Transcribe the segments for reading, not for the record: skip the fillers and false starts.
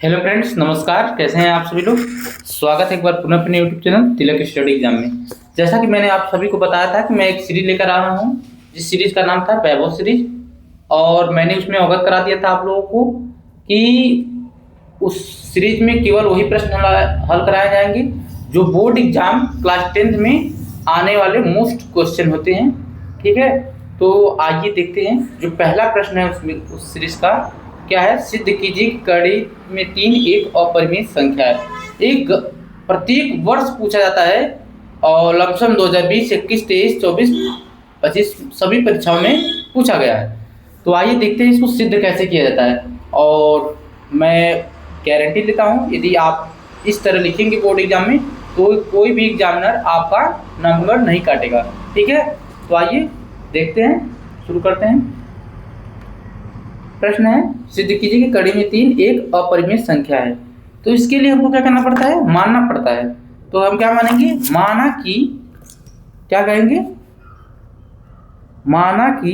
Hello friends, नमस्कार। कैसे हैं आप सभी लोग। स्वागत है एक बार पुनः अपने यूट्यूब चैनल तिलक स्टडी एग्जाम में। जैसा कि मैंने आप सभी को बताया था कि मैं एक सीरीज लेकर आ रहा हूं, जिस सीरीज का नाम था वैभव सीरीज। और मैंने उसमें अवगत करा दिया था आप लोगों को कि उस सीरीज में केवल वही प्रश्न हल कराए जाएंगे जो बोर्ड एग्जाम क्लास 10th में आने वाले मोस्ट क्वेश्चन होते हैं। ठीक है, तो आइए देखते हैं जो पहला प्रश्न है उस सीरीज का क्या है। सिद्ध कीजिए कड़ी में तीन एक अपरिमेय संख्या है। एक प्रत्येक वर्ष पूछा जाता है और लमसम 2020, 21, 23, 24, 25 सभी परीक्षाओं में पूछा गया है। तो आइए देखते हैं इसको सिद्ध कैसे किया जाता है। और मैं गारंटी लेता हूँ यदि आप इस तरह लिखेंगे बोर्ड एग्जाम में तो कोई भी एग्जामिनर आपका नंबर नहीं काटेगा। ठीक है, तो आइए देखते हैं, शुरू करते हैं। प्रश्न है, सिद्ध कीजिए कि कड़ी में तीन एक अपरिमेय संख्या है। तो इसके लिए हमको क्या करना पड़ता है, मानना पड़ता है। तो हम क्या मानेंगे, माना कि क्या कहेंगे, माना कि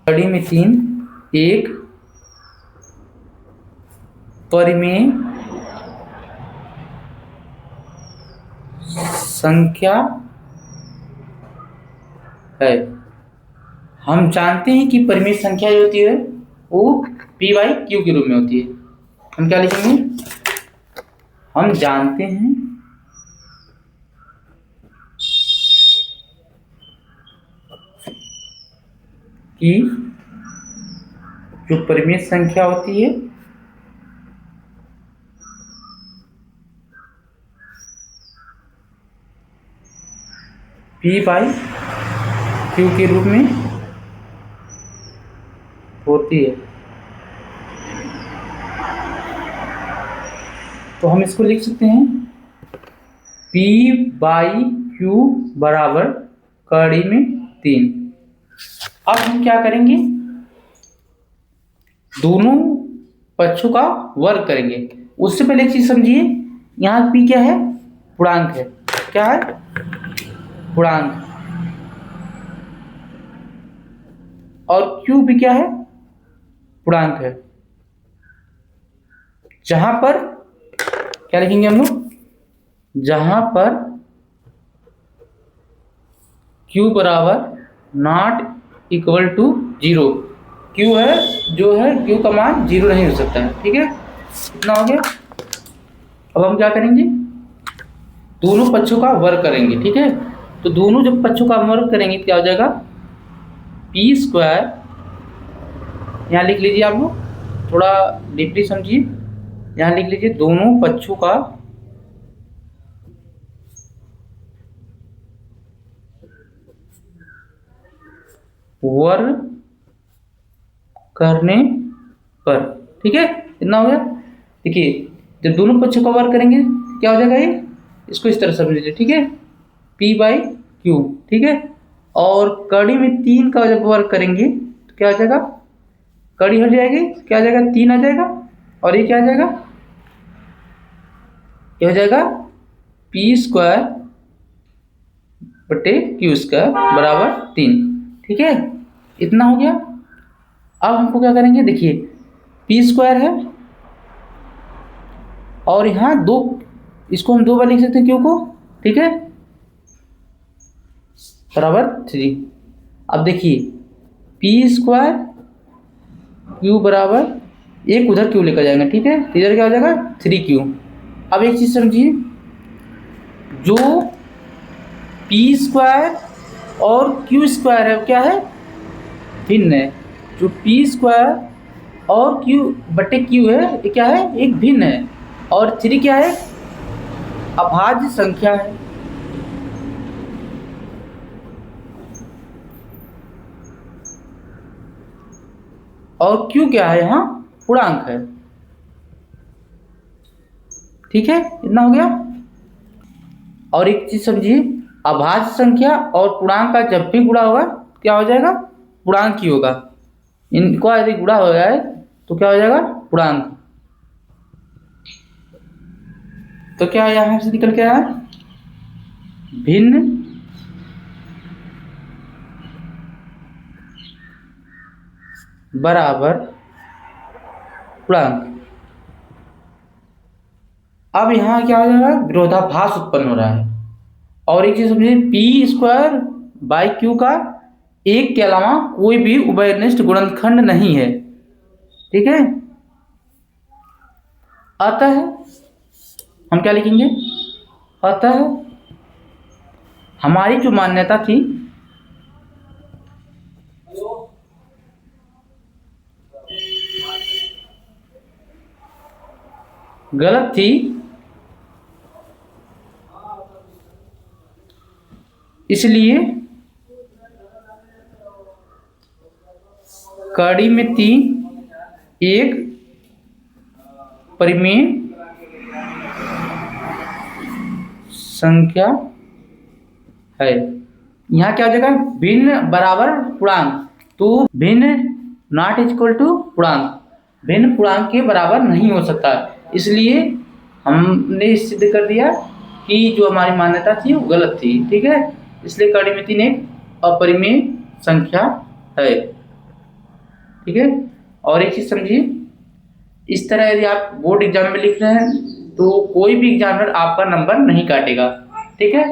कड़ी में तीन एक परिमेय संख्या है। हम जानते हैं कि परिमेय संख्या जो होती है वो p/q के रूप में होती है। हम क्या लिखेंगे, हम जानते हैं कि जो परिमेय संख्या होती है p/q के रूप में होती है। तो हम इसको लिख सकते हैं p/q बराबर कड़ी में तीन। अब हम क्या करेंगे, दोनों पक्षों का वर्ग करेंगे। उससे पहले एक चीज समझिए, यहाँ p क्या है, पूर्णांक है। क्या है, पूर्णांक। और q भी क्या है, पूर्णांक है। जहां पर क्या लिखेंगे हम लोग, जहां पर q बराबर नॉट इक्वल टू 0। q है जो है, q का मान 0 नहीं हो सकता है। ठीक है, इतना हो गया। अब हम क्या करेंगे, दोनों पक्षों का वर्ग करेंगे। ठीक है, तो दोनों जब पक्षों का वर्ग करेंगे क्या हो जाएगा, p²। यहाँ लिख लीजिए आप लोग, थोड़ा डीपली समझिए। यहाँ लिख लीजिए दोनों पक्षों का वर्ग करने पर। ठीक है, इतना हो गया। देखिए, जब दोनों पक्षों का वर्ग करेंगे क्या हो जाएगा, ये इसको इस तरह समझ लीजिए। ठीक है, p/q। ठीक है, और कड़ी में तीन का जब वर्ग करेंगे तो क्या हो जाएगा, कड़ी हट जाएगी, क्या आ जाएगा, 3 आ जाएगा। और ये क्या आ जाएगा, ये हो जाएगा p²/q² बराबर 3। ठीक है, इतना हो गया। अब हमको क्या करेंगे, देखिए p² है और यहाँ दो, इसको हम 2 बार लिख सकते हैं q को। ठीक है, बराबर 3। अब देखिए p² q बराबर एक उधर q लेकर जाएंगे। ठीक है, तो इधर क्या हो जाएगा 3q। अब एक चीज समझिए, जो p² और q² है क्या है, भिन्न है। जो p² और q/q है ये क्या है, एक भिन्न है। और 3 क्या है, अभाज्य संख्या है। और q क्या है, यहाँ पूर्णांक है। ठीक है, इतना हो गया। और एक चीज समझिए, अभाज्य संख्या और पूर्णांक का जब भी गुणा होगा क्या हो जाएगा, पूर्णांक ही होगा। इनको यदि गुणा हो जाए तो क्या हो जाएगा, पूर्णांक। तो क्या यहाँ से निकल के आया, भिन्न बराबर पूर्णांक। अब यहाँ क्या हो जा रहा है, विरोधाभास उत्पन्न हो रहा है। और एक चीज समझिए, पी स्क्वायर बाई क्यू का एक के अलावा कोई भी उभयनिष्ठ गुणनखंड नहीं है, ठीक है। अतः हम क्या लिखेंगे, अतः हमारी जो मान्यता थी गलत थी, इसलिए कड़ी में 3 एक परिमेय संख्या है। यहाँ क्या हो जाएगा, भिन्न बराबर पूर्णांक, तो भिन्न नॉट इक्वल टू पूर्णांक, भिन्न पूर्णांक के बराबर नहीं हो सकता, इसलिए हमने सिद्ध कर दिया कि जो हमारी मान्यता थी वो गलत थी, ठीक है। इसलिए कड़ी में 3 एक अपरिमेय संख्या है, ठीक है। और एक चीज समझिए, इस तरह यदि आप बोर्ड एग्जाम में लिख रहे हैं तो कोई भी एग्जामिनर आपका नंबर नहीं काटेगा, ठीक है।